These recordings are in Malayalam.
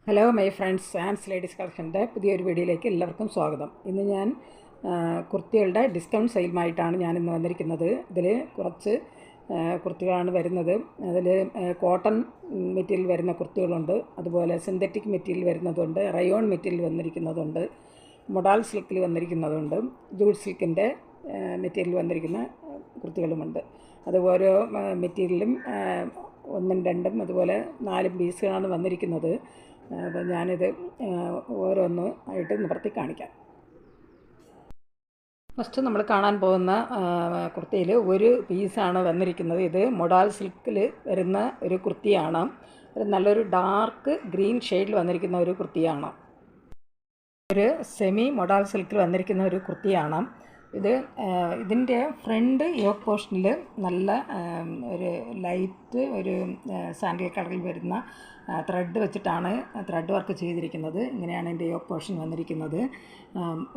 Hello my friends, Ans ladies കളക്ഷൻ്റെ പുതിയൊരു വീഡിയോയിലേക്ക് എല്ലാവർക്കും സ്വാഗതം. ഇന്ന് ഞാൻ കുർത്തികളുടെ ഡിസ്കൗണ്ട് സെയിലുമായിട്ടാണ് ഞാനിന്ന് വന്നിരിക്കുന്നത്. ഇതിൽ കുറച്ച് കുർത്തികളാണ് വരുന്നത്. അതിൽ കോട്ടൺ മെറ്റീരിയൽ വരുന്ന കുർത്തികളുണ്ട്, അതുപോലെ സിന്തറ്റിക് മെറ്റീരിയൽ വരുന്നതുണ്ട്, റയോൺ മെറ്റീരിയൽ വന്നിരിക്കുന്നതുണ്ട്, മൊഡാൾ സിൽക്കിൽ വന്നിരിക്കുന്നതുണ്ട്, ജൂട്ട് സിൽക്കിൻ്റെ മെറ്റീരിയൽ വന്നിരിക്കുന്ന കുർത്തികളുമുണ്ട്. അത് ഓരോ മെറ്റീരിയലും ഒന്നും രണ്ടും അതുപോലെ 4 പീസുകളാണ് വന്നിരിക്കുന്നത്. അപ്പോൾ ഞാനിത് ഓരോന്ന് ആയിട്ട് നിവർത്തി കാണിക്കാം. ഫസ്റ്റ് നമ്മൾ കാണാൻ പോകുന്ന കുർത്തിയിൽ ഒരു പീസാണ് വന്നിരിക്കുന്നത്. ഇത് മൊഡാൾ സിൽക്കിൽ വരുന്ന ഒരു കുർത്തിയാണ്. ഒരു നല്ലൊരു ഡാർക്ക് ഗ്രീൻ ഷെയ്ഡിൽ വന്നിരിക്കുന്ന ഒരു കുർത്തിയാണ്. ഒരു സെമി മൊഡാൾ സിൽക്കിൽ വന്നിരിക്കുന്ന ഒരു കുർത്തിയാണ് ഇത്. ഇതിൻ്റെ ഫ്രണ്ട് യോക്ക് പോർഷനിൽ നല്ല ഒരു ലൈറ്റ് ഒരു സാൻഡൽ കളറിൽ വരുന്ന ത്രെഡ് വെച്ചിട്ടാണ് ത്രെഡ് വർക്ക് ചെയ്തിരിക്കുന്നത്. ഇങ്ങനെയാണ് ഇതിൻ്റെ യോക്ക് പോർഷൻ വന്നിരിക്കുന്നത്.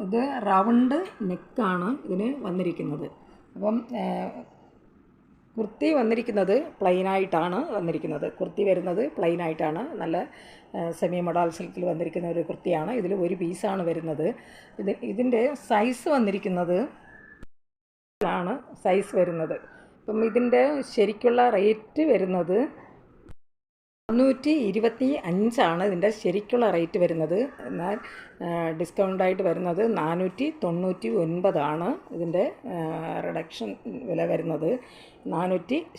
ഇത് റൗണ്ട് നെക്കാണ് ഇതിന് വന്നിരിക്കുന്നത്. അപ്പം കുർത്തി വന്നിരിക്കുന്നത് പ്ലെയിനായിട്ടാണ് വന്നിരിക്കുന്നത്. കുർത്തി വരുന്നത് പ്ലെയിനായിട്ടാണ്. നല്ല സെമി മൊഡാൾ സിൽക്കിൽ വന്നിരിക്കുന്ന ഒരു കുർത്തിയാണ്. ഇതിൽ ഒരു പീസാണ് വരുന്നത്. ഇതിൻ്റെ സൈസ് വന്നിരിക്കുന്നത് ആണ് സൈസ് വരുന്നത്. അപ്പം ഇതിൻ്റെ ശരിക്കുള്ള റേറ്റ് വരുന്നത് 425 ഇതിൻ്റെ ശരിക്കുള്ള റേറ്റ് വരുന്നത്. എന്നാൽ ഡിസ്കൗണ്ടായിട്ട് വരുന്നത് 499 ഇതിൻ്റെ റിഡക്ഷൻ വില വരുന്നത്.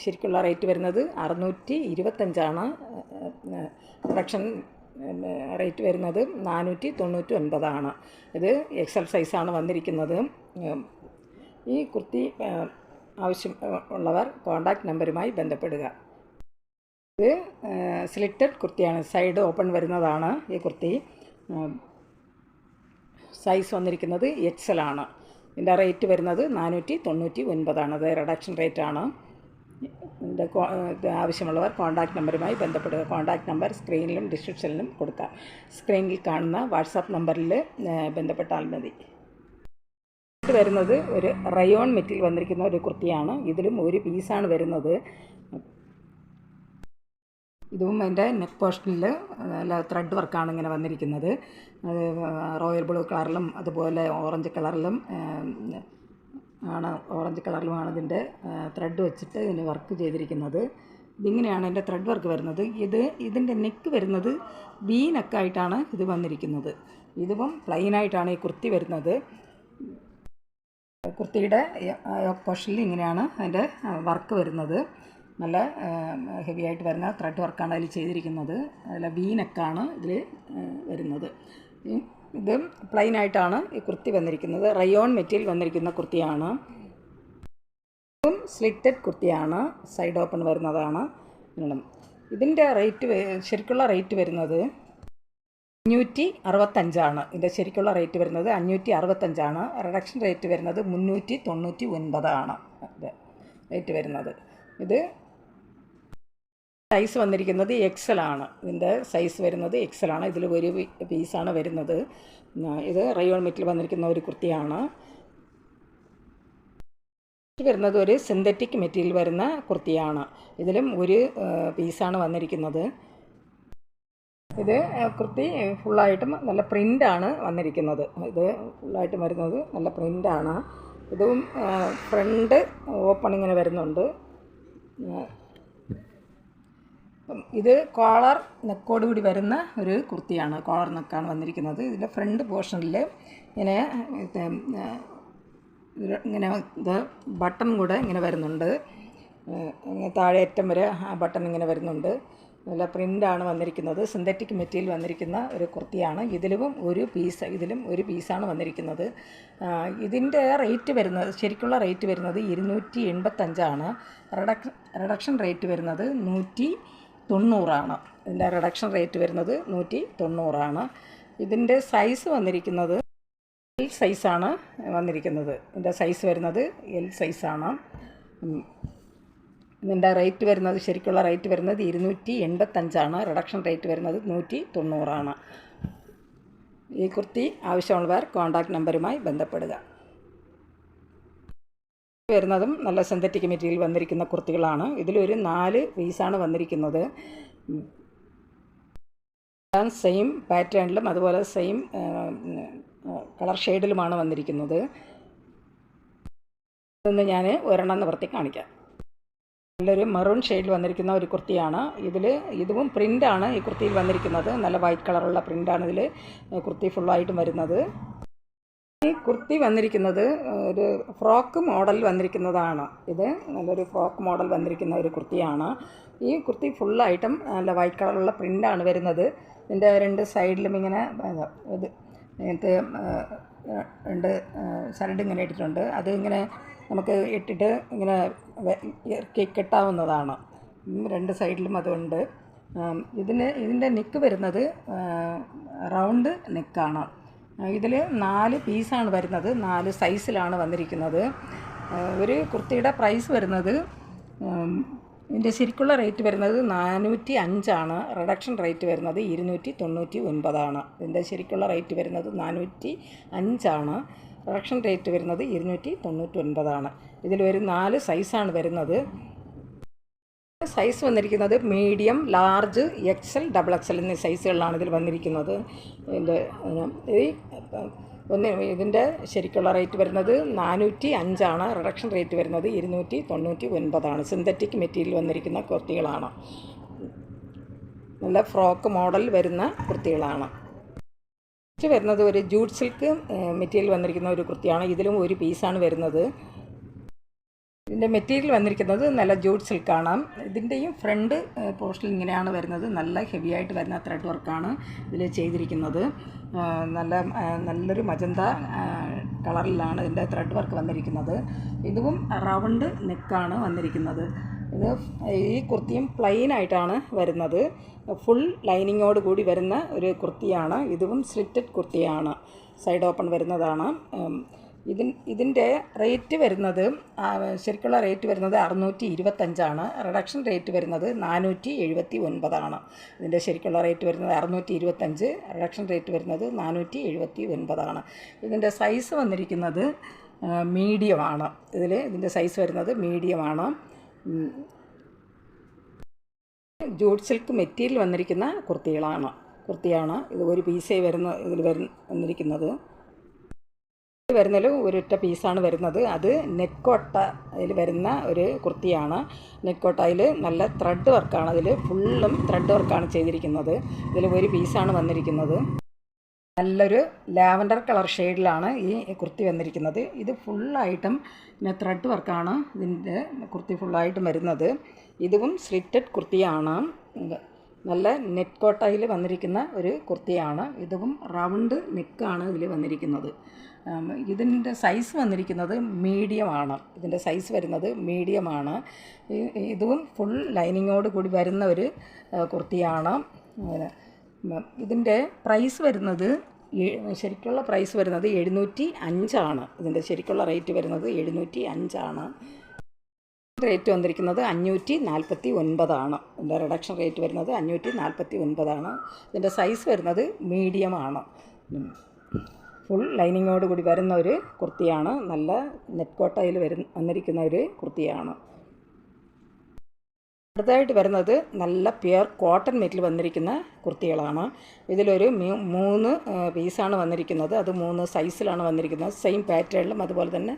ശരിക്കുള്ള റേറ്റ് വരുന്നത് 625. റിഡക്ഷൻ റേറ്റ് വരുന്നത് 499. ഇത് എക്സൽ സൈസാണ് വന്നിരിക്കുന്നത്. ഈ കുർത്തി ആവശ്യം ഉള്ളവർ കോൺടാക്റ്റ് നമ്പറുമായി ബന്ധപ്പെടുക. ഇത് സ്ലിറ്റഡ് കുർത്തിയാണ്, സൈഡ് ഓപ്പൺ വരുന്നതാണ് ഈ കുർത്തി. സൈസ് വന്നിരിക്കുന്നത് എക്സൽ ആണ്. ഇതിൻ്റെ റേറ്റ് വരുന്നത് 499. അത് റിഡക്ഷൻ റേറ്റാണ്. ഇതിൻ്റെ ആവശ്യമുള്ളവർ കോൺടാക്റ്റ് നമ്പറുമായി ബന്ധപ്പെടുക. കോൺടാക്റ്റ് നമ്പർ സ്ക്രീനിലും ഡിസ്ക്രിപ്ഷനിലും കൊടുക്കാം. സ്ക്രീനിൽ കാണുന്ന വാട്സാപ്പ് നമ്പറിൽ ബന്ധപ്പെട്ടാൽ മതി. ഇത് വരുന്നത് ഒരു റയോൺ മെറ്റീരിയൽ വന്നിരിക്കുന്ന ഒരു കുർത്തിയാണ്. ഇതിലും ഒരു പീസാണ് വരുന്നത്. ഇതും അതിൻ്റെ നെക്ക് പോർഷനിൽ നല്ല ത്രെഡ് വർക്കാണ് ഇങ്ങനെ വന്നിരിക്കുന്നത്. അത് റോയൽ ബ്ലൂ കളറിലും അതുപോലെ ഓറഞ്ച് കളറിലുമാണ് ഇതിൻ്റെ ത്രെഡ് വെച്ചിട്ട് ഇതിന് വർക്ക് ചെയ്തിരിക്കുന്നത്. ഇതിങ്ങനെയാണ് എൻ്റെ ത്രെഡ് വർക്ക് വരുന്നത്. ഇതിൻ്റെ നെക്ക് വരുന്നത് വി നെക്കായിട്ടാണ് ഇത് വന്നിരിക്കുന്നത്. ഇതിപ്പം പ്ലെയിനായിട്ടാണ് ഈ കുർത്തി വരുന്നത്. കുർത്തിയുടെ യോക്ക് പോർഷനിൽ ഇങ്ങനെയാണ് അതിൻ്റെ വർക്ക് വരുന്നത്. നല്ല ഹെവി ആയിട്ട് വരുന്ന ത്രെഡ് വർക്കാണ് അതിൽ ചെയ്തിരിക്കുന്നത്. നല്ല വി നെക്കാണ് ഇതിൽ വരുന്നത്. ഇത് പ്ലെയിനായിട്ടാണ് ഈ കുർത്തി വന്നിരിക്കുന്നത്. റയോൺ മെറ്റീരിയൽ വന്നിരിക്കുന്ന കുർത്തിയാണ്. ഇതും സ്ലിറ്റഡ് കുർത്തിയാണ്, സൈഡ് ഓപ്പൺ വരുന്നതാണ്. ഇതിൻ്റെ റേറ്റ് ശരിക്കുള്ള റേറ്റ് വരുന്നത് 565. ഇതിൻ്റെ ശരിക്കുള്ള റേറ്റ് വരുന്നത് 565. റിഡക്ഷൻ റേറ്റ് വരുന്നത് 399 റേറ്റ് വരുന്നത്. ഇത് സൈസ് വന്നിരിക്കുന്നത് എക്സൽ ആണ്. ഇതിൻ്റെ സൈസ് വരുന്നത് എക്സൽ ആണ്. ഇതിൽ ഒരു പീസാണ് വരുന്നത്. ഇത് റയോൺ മെറ്റീരിയൽ വന്നിരിക്കുന്ന ഒരു കുർത്തിയാണ്. വരുന്നത് ഒരു സിന്തറ്റിക് മെറ്റീരിയൽ വരുന്ന കുർത്തിയാണ്. ഇതിലും ഒരു പീസാണ് വന്നിരിക്കുന്നത്. ഇത് കുർത്തി ഫുള്ളായിട്ടും നല്ല പ്രിൻ്റാണ് വന്നിരിക്കുന്നത്. ഇത് ഫുള്ളായിട്ടും വരുന്നത് നല്ല പ്രിൻ്റാണ്. ഇതും ഫ്രണ്ട് ഓപ്പണിങ്ങനെ വരുന്നുണ്ട്. ഇത് കോളർ നെക്കോടുകൂടി വരുന്ന ഒരു കുർത്തിയാണ്. കോളർ നെക്കാണ് വന്നിരിക്കുന്നത്. ഇതിൻ്റെ ഫ്രണ്ട് പോർഷനിൽ ഇങ്ങനെ ഇത് ബട്ടൺ കൂടെ ഇങ്ങനെ വരുന്നുണ്ട്. താഴെ അറ്റം വരെ ആ ബട്ടൺ ഇങ്ങനെ വരുന്നുണ്ട്. നല്ല പ്രിൻ്റാണ് വന്നിരിക്കുന്നത്. സിന്തറ്റിക് മെറ്റീരിയൽ വന്നിരിക്കുന്ന ഒരു കുർത്തിയാണ്. ഇതിലും ഒരു പീസാണ് വന്നിരിക്കുന്നത്. ഇതിൻ്റെ റേറ്റ് വരുന്നത് ശരിക്കുള്ള റേറ്റ് വരുന്നത് 285. റിഡക്ഷൻ റേറ്റ് വരുന്നത് 190. ഇതിൻ്റെ റിഡക്ഷൻ റേറ്റ് വരുന്നത് 190. ഇതിൻ്റെ സൈസ് വന്നിരിക്കുന്നത് എൽ സൈസാണ് വന്നിരിക്കുന്നത്. ഇതിൻ്റെ സൈസ് വരുന്നത് എൽ സൈസാണ്. ഇതിൻ്റെ റേറ്റ് വരുന്നത് ശരിക്കുള്ള റേറ്റ് വരുന്നത് 285. റിഡക്ഷൻ റേറ്റ് വരുന്നത് 190. ഈ കുർത്തി ആവശ്യമുള്ളവർ കോൺടാക്റ്റ് നമ്പറുമായി ബന്ധപ്പെടുക. വരുന്നതും നല്ല സിന്തറ്റിക് മെറ്റീരിയൽ വന്നിരിക്കുന്ന കുർത്തികളാണ്. ഇതിലൊരു 4 പീസാണ് വന്നിരിക്കുന്നത്. സെയിം പാറ്റേണിലും അതുപോലെ സെയിം കളർ ഷെയ്ഡിലുമാണ് വന്നിരിക്കുന്നത്. ഇതൊന്ന് ഞാൻ ഒരെണ്ണം നിവർത്തി കാണിക്കാം. നല്ലൊരു മെറൂൺ ഷെയ്ഡിൽ വന്നിരിക്കുന്ന ഒരു കുർത്തിയാണ്. ഇതും പ്രിൻ്റാണ് ഈ കുർത്തിയിൽ വന്നിരിക്കുന്നത്. നല്ല വൈറ്റ് കളറുള്ള പ്രിൻ്റാണ് ഇതിൽ കുർത്തി ഫുള്ളായിട്ടും വരുന്നത്. ഈ കുർത്തി വന്നിരിക്കുന്നത് ഒരു ഫ്രോക്ക് മോഡൽ വന്നിരിക്കുന്നതാണ്. ഇത് നല്ലൊരു ഫ്രോക്ക് മോഡൽ വന്നിരിക്കുന്ന ഒരു കുർത്തിയാണ്. ഈ കുർത്തി ഫുള്ളായിട്ടും നല്ല വൈറ്റ് കളറുള്ള പ്രിൻ്റാണ് വരുന്നത്. ഇതിൻ്റെ രണ്ട് സൈഡിലും ഇങ്ങനെ ഇത് ഇങ്ങനത്തെ രണ്ട് സൈഡ് ഇങ്ങനെ ഇട്ടിട്ടുണ്ട്. അത് ഇങ്ങനെ നമുക്ക് ഇട്ടിട്ട് ഇങ്ങനെ ഇറക്കി കെട്ടാവുന്നതാണ്. രണ്ട് സൈഡിലും അതുണ്ട്. ഇതിൻ്റെ നെക്ക് വരുന്നത് റൗണ്ട് നെക്കാണ്. ഇതിൽ 4 പീസാണ് വരുന്നത്. 4 സൈസിലാണ് വന്നിരിക്കുന്നത്. ഒരു കുർത്തിയുടെ പ്രൈസ് വരുന്നത്, ഇതിൻ്റെ ശരിക്കുള്ള റേറ്റ് വരുന്നത് 405 റിഡക്ഷൻ റേറ്റ് വരുന്നത് 299. ഇതിൻ്റെ ശരിക്കുള്ള റേറ്റ് വരുന്നത് 405, റിഡക്ഷൻ റേറ്റ് വരുന്നത് 299. ഇതിലൊരു 4 സൈസാണ് വരുന്നത്. സൈസ് വന്നിരിക്കുന്നത് medium, large, XL, double XL എന്നീ സൈസുകളിലാണ് ഇതിൽ വന്നിരിക്കുന്നത്. ഇതിൻ്റെ ശരിക്കുള്ള റേറ്റ് വരുന്നത് 405, റിഡക്ഷൻ റേറ്റ് വരുന്നത് 299. സിന്തറ്റിക് മെറ്റീരിയൽ വന്നിരിക്കുന്ന കുർത്തികളാണ്. നല്ല ഫ്രോക്ക് മോഡൽ വരുന്ന കുർത്തികളാണ്. വരുന്നത് ഒരു ജൂട്ട് സിൽക്ക് മെറ്റീരിയൽ വന്നിരിക്കുന്ന ഒരു കുർത്തിയാണ്. ഇതിലും ഒരു പീസാണ് വരുന്നത്. ഇതിൻ്റെ മെറ്റീരിയൽ വന്നിരിക്കുന്നത് നല്ല ജൂട്ട് സിൽക്കാണ്. ഇതിൻ്റെയും ഫ്രണ്ട് പോർഷനിൽ ഇങ്ങനെയാണ് വരുന്നത്. നല്ല ഹെവി ആയിട്ട് വരുന്ന ത്രെഡ് വർക്കാണ് ഇതിൽ ചെയ്തിരിക്കുന്നത്. നല്ലൊരു മജന്ത കളറിലാണ് ഇതിൻ്റെ ത്രെഡ് വർക്ക് വന്നിരിക്കുന്നത്. ഇതും റൗണ്ട് നെക്കാണ് വന്നിരിക്കുന്നത്. ഈ കുർത്തിയും പ്ലെയിൻ ആയിട്ടാണ് വരുന്നത്. ഫുൾ ലൈനിങ്ങോട് കൂടി വരുന്ന ഒരു കുർത്തിയാണ്. ഇതും സ്ലിറ്റഡ് കുർത്തിയാണ്, സൈഡ് ഓപ്പൺ വരുന്നതാണ്. ഇതിൻ്റെ റേറ്റ് വരുന്നത്, ശരിക്കുള്ള റേറ്റ് വരുന്നത് 625, റിഡക്ഷൻ റേറ്റ് വരുന്നത് 479. ഇതിൻ്റെ ശരിക്കുള്ള റേറ്റ് വരുന്നത് 625, റിഡക്ഷൻ റേറ്റ് വരുന്നത് 479. ഇതിൻ്റെ സൈസ് വന്നിരിക്കുന്നത് മീഡിയമാണ്. ഇതിൻ്റെ സൈസ് വരുന്നത് മീഡിയമാണ്. ജൂട്ട് സിൽക്ക് മെറ്റീരിയൽ വന്നിരിക്കുന്ന കുർത്തിയാണ്. ഇത് ഒരു പീസേ വന്നിരിക്കുന്നത്. വരുന്നതിൽ ഒരൊറ്റ പീസാണ് വരുന്നത്. അത് നെക്കോട്ടയിൽ വരുന്ന ഒരു കുർത്തിയാണ്. നെക്കോട്ടയിൽ നല്ല ത്രെഡ് വർക്കാണ്. അതിൽ ഫുള്ളും ത്രെഡ് വർക്കാണ് ചെയ്തിരിക്കുന്നത്. ഇതിൽ ഒരു പീസാണ് വന്നിരിക്കുന്നത്. നല്ലൊരു ലാവൻഡർ കളർ ഷെയ്ഡിലാണ് ഈ കുർത്തി വന്നിരിക്കുന്നത്. ഇത് ഫുള്ളായിട്ടും പിന്നെ ത്രെഡ് വർക്കാണ് ഇതിൻ്റെ കുർത്തി ഫുള്ളായിട്ടും വരുന്നത്. ഇതും സ്ലിറ്റഡ് കുർത്തിയാണ്. നല്ല നെറ്റ് കോട്ടയിൽ വന്നിരിക്കുന്ന ഒരു കുർത്തിയാണ്. ഇതും റൗണ്ട് നെക്കാണ് ഇതിൽ വന്നിരിക്കുന്നത്. ഇതിൻ്റെ സൈസ് വന്നിരിക്കുന്നത് മീഡിയമാണ്. ഇതിൻ്റെ സൈസ് വരുന്നത് മീഡിയമാണ്. ഇതും ഫുൾ ലൈനിങ്ങോട് കൂടി വരുന്ന ഒരു കുർത്തിയാണ്. ഇതിൻ്റെ പ്രൈസ് വരുന്നത്, ശരിക്കുള്ള പ്രൈസ് വരുന്നത് 705. ഇതിൻ്റെ ശരിക്കുള്ള റേറ്റ് വരുന്നത് 705. റേറ്റ് വന്നിരിക്കുന്നത് 549. ഇതിൻ്റെ റിഡക്ഷൻ റേറ്റ് വരുന്നത് 549. ഇതിൻ്റെ സൈസ് വരുന്നത് മീഡിയമാണ്. ഫുൾ ലൈനിങ്ങോട് കൂടി വരുന്ന ഒരു കുർത്തിയാണ്. നല്ല നെറ്റ് കോട്ടയിൽ വന്നിരിക്കുന്ന ഒരു കുർത്തിയാണ്. അടുത്തതായിട്ട് വരുന്നത് നല്ല പ്യുർ കോട്ടൺ മെറ്റീരിയൽ വന്നിരിക്കുന്ന കുർത്തികളാണ്. ഇതിലൊരു 3 പീസാണ് വന്നിരിക്കുന്നത്. അത് 3 സൈസിലാണ് വന്നിരിക്കുന്നത്. സെയിം പാറ്റേണിലും അതുപോലെ തന്നെ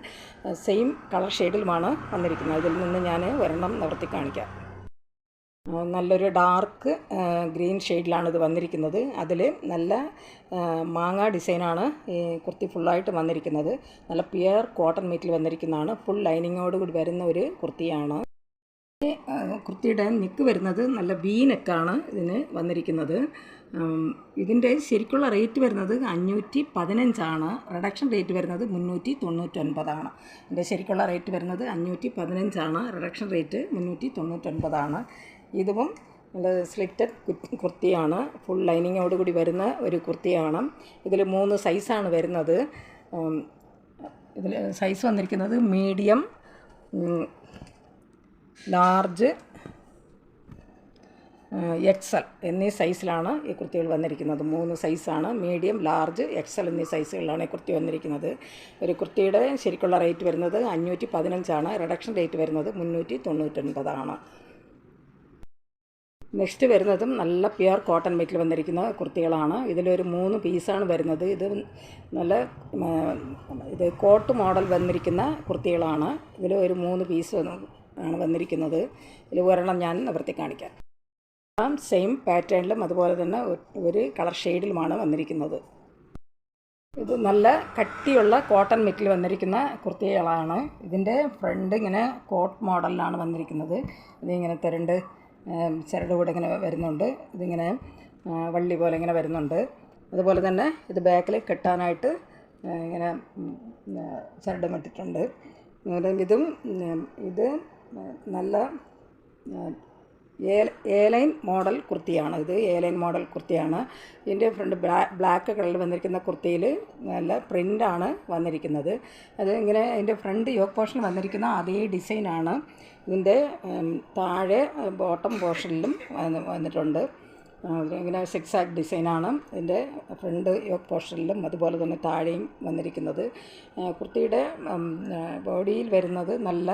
സെയിം കളർ ഷെയ്ഡിലുമാണ് വന്നിരിക്കുന്നത്. ഇതിൽ നിന്ന് ഞാൻ ഒരെണ്ണം നിവർത്തി കാണിക്കാം. നല്ലൊരു ഡാർക്ക് ഗ്രീൻ ഷെയ്ഡിലാണ് ഇത് വന്നിരിക്കുന്നത്. അതിൽ നല്ല മാങ്ങ ഡിസൈനാണ് ഈ കുർത്തി ഫുള്ളായിട്ട് വന്നിരിക്കുന്നത്. നല്ല പ്യുർ കോട്ടൺ മെറ്റീരിയൽ വന്നിരിക്കുന്നതാണ്. ഫുൾ ലൈനിങ്ങോട് കൂടി വരുന്ന ഒരു കുർത്തിയാണ്. കുർത്തിയുടെ നെക്ക് വരുന്നത് നല്ല വി നെക്കാണ് ഇതിന് വന്നിരിക്കുന്നത്. ഇതിൻ്റെ ശരിക്കുള്ള റേറ്റ് വരുന്നത് 515. റിഡക്ഷൻ റേറ്റ് വരുന്നത് 399. ഇതിൻ്റെ ശരിക്കുള്ള റേറ്റ് വരുന്നത് 515. Reduction rate 399. ഇതും നല്ല സ്ലിറ്റഡ് കുർത്തിയാണ്. ഫുൾ ലൈനിങ്ങോട് കൂടി വരുന്ന ഒരു കുർത്തിയാണ്. ഇതിൽ 3 സൈസാണ് വരുന്നത്. ഇതിൽ സൈസ് വന്നിരിക്കുന്നത് മീഡിയം, ലാർജ്, എക്സൽ എന്നീ സൈസിലാണ് ഈ കുർത്തികൾ വന്നിരിക്കുന്നത്. 3 സൈസാണ്. മീഡിയം, ലാർജ്, എക്സൽ എന്നീ സൈസുകളിലാണ് ഈ കുർത്തി വന്നിരിക്കുന്നത്. ഒരു കുർത്തിയുടെ ശരിക്കുള്ള റേറ്റ് വരുന്നത് 515. റിഡക്ഷൻ റേറ്റ് വരുന്നത് 399. നെക്സ്റ്റ് വരുന്നതും നല്ല പ്യുവർ കോട്ടൺ മെറ്റിൽ വന്നിരിക്കുന്ന കുർത്തികളാണ്. ഇതിലൊരു 3 പീസാണ് വരുന്നത്. ഇത് നല്ല ഇത് കോട്ട് മോഡൽ വന്നിരിക്കുന്ന കുർത്തികളാണ്. ഇതിൽ ഒരു 3 പീസ് ആണ് വന്നിരിക്കുന്നത്. ഇതിൽ ഒരെണ്ണം ഞാൻ നിവർത്തി കാണിക്കാം. സെയിം പാറ്റേണിലും അതുപോലെ തന്നെ ഒരു കളർ ഷെയ്ഡിലുമാണ് വന്നിരിക്കുന്നത്. ഇത് നല്ല കട്ടിയുള്ള കോട്ടൺ മെറ്റിൽ വന്നിരിക്കുന്ന കുർത്തികളാണ്. ഇതിൻ്റെ ഫ്രണ്ട് ഇങ്ങനെ കോട്ട് മോഡലിലാണ് വന്നിരിക്കുന്നത്. ഇതിങ്ങനത്തെ 2 ചരട് കൂടെ ഇങ്ങനെ വരുന്നുണ്ട്. ഇതിങ്ങനെ വള്ളി പോലെ ഇങ്ങനെ വരുന്നുണ്ട്. അതുപോലെ തന്നെ ഇത് ബാക്കിൽ കെട്ടാനായിട്ട് ഇങ്ങനെ ചരടും ഇട്ടിട്ടുണ്ട്. ഇത് നല്ല എ-ലൈൻ മോഡൽ കുർത്തിയാണ്. ഇത് എ-ലൈൻ മോഡൽ കുർത്തിയാണ്. ഇതിൻ്റെ ഫ്രണ്ട് ബ്ലാക്ക് കളറിൽ വന്നിരിക്കുന്ന കുർത്തിയിൽ നല്ല പ്രിൻ്റാണ് വന്നിരിക്കുന്നത്. അത് ഇങ്ങനെ അതിൻ്റെ ഫ്രണ്ട് യോക്ക് പോർഷൻ വന്നിരിക്കുന്ന അതേ ഡിസൈനാണ് ഇതിൻ്റെ താഴെ ബോട്ടം പോർഷനിലും വന്നിട്ടുണ്ട്. ഇങ്ങനെ സിക്സാക് ഡിസൈനാണ് ഇതിൻ്റെ ഫ്രണ്ട് യോക്ക് പോർഷനിലും അതുപോലെ തന്നെ താഴെയും വന്നിരിക്കുന്നത്. കുർത്തിയുടെ ബോഡിയിൽ വരുന്നത് നല്ല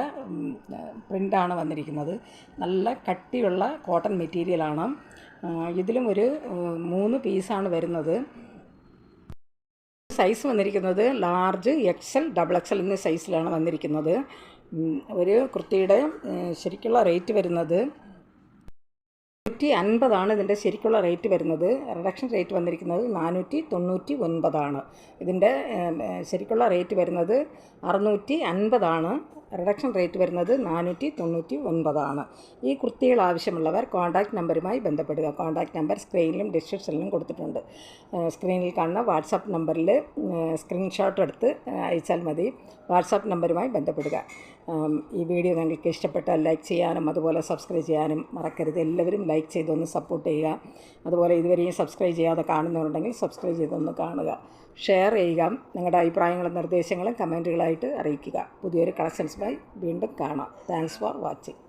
പ്രിൻ്റാണ് വന്നിരിക്കുന്നത്. നല്ല കട്ടിയുള്ള കോട്ടൺ മെറ്റീരിയലാണ്. ഇതിലും ഒരു 3 പീസാണ് വരുന്നത്. സൈസ് വന്നിരിക്കുന്നത് ലാർജ്, XL, XXL എന്നീ സൈസിലാണ് വന്നിരിക്കുന്നത്. ഒരു കുർത്തിയുടെ ശരിക്കുള്ള റേറ്റ് വരുന്നത് 450 ഇതിൻ്റെ ശരിക്കുള്ള റേറ്റ് വരുന്നത്. റിഡക്ഷൻ റേറ്റ് വന്നിരിക്കുന്നത് 499 ഇതിൻ്റെ ശരിക്കുള്ള റേറ്റ് വരുന്നത് 650 റിഡക്ഷൻ റേറ്റ് വരുന്നത് 499 ഈ കുർത്തികൾ ആവശ്യമുള്ളവർ കോൺടാക്റ്റ് നമ്പറുമായി ബന്ധപ്പെടുക. കോൺടാക്റ്റ് നമ്പർ സ്ക്രീനിലും ഡിസ്ക്രിപ്ഷനിലും കൊടുത്തിട്ടുണ്ട്. സ്ക്രീനിൽ കാണുന്ന വാട്സാപ്പ് നമ്പറിൽ സ്ക്രീൻഷോട്ട് എടുത്ത് അയച്ചാൽ മതി. വാട്സാപ്പ് നമ്പറുമായി ബന്ധപ്പെടുക. ഈ വീഡിയോ നിങ്ങൾക്ക് ഇഷ്ടപ്പെട്ടാൽ ലൈക്ക് ചെയ്യാനും അതുപോലെ സബ്സ്ക്രൈബ് ചെയ്യാനും മറക്കരുത്. എല്ലാവരും ലൈക്ക് ചെയ്തൊന്ന് സപ്പോർട്ട് ചെയ്യുക. അതുപോലെ ഇതുവരെയും സബ്സ്ക്രൈബ് ചെയ്യാതെ കാണുന്നവരുണ്ടെങ്കിൽ സബ്സ്ക്രൈബ് ചെയ്തൊന്ന് കാണുക. ഷെയർ ചെയ്യുക. നിങ്ങളുടെ അഭിപ്രായങ്ങളും നിർദ്ദേശങ്ങളും കമൻറ്റുകളായിട്ട് അറിയിക്കുക. പുതിയൊരു കളക്ഷൻസുമായി വീണ്ടും കാണാം. Thanks for watching.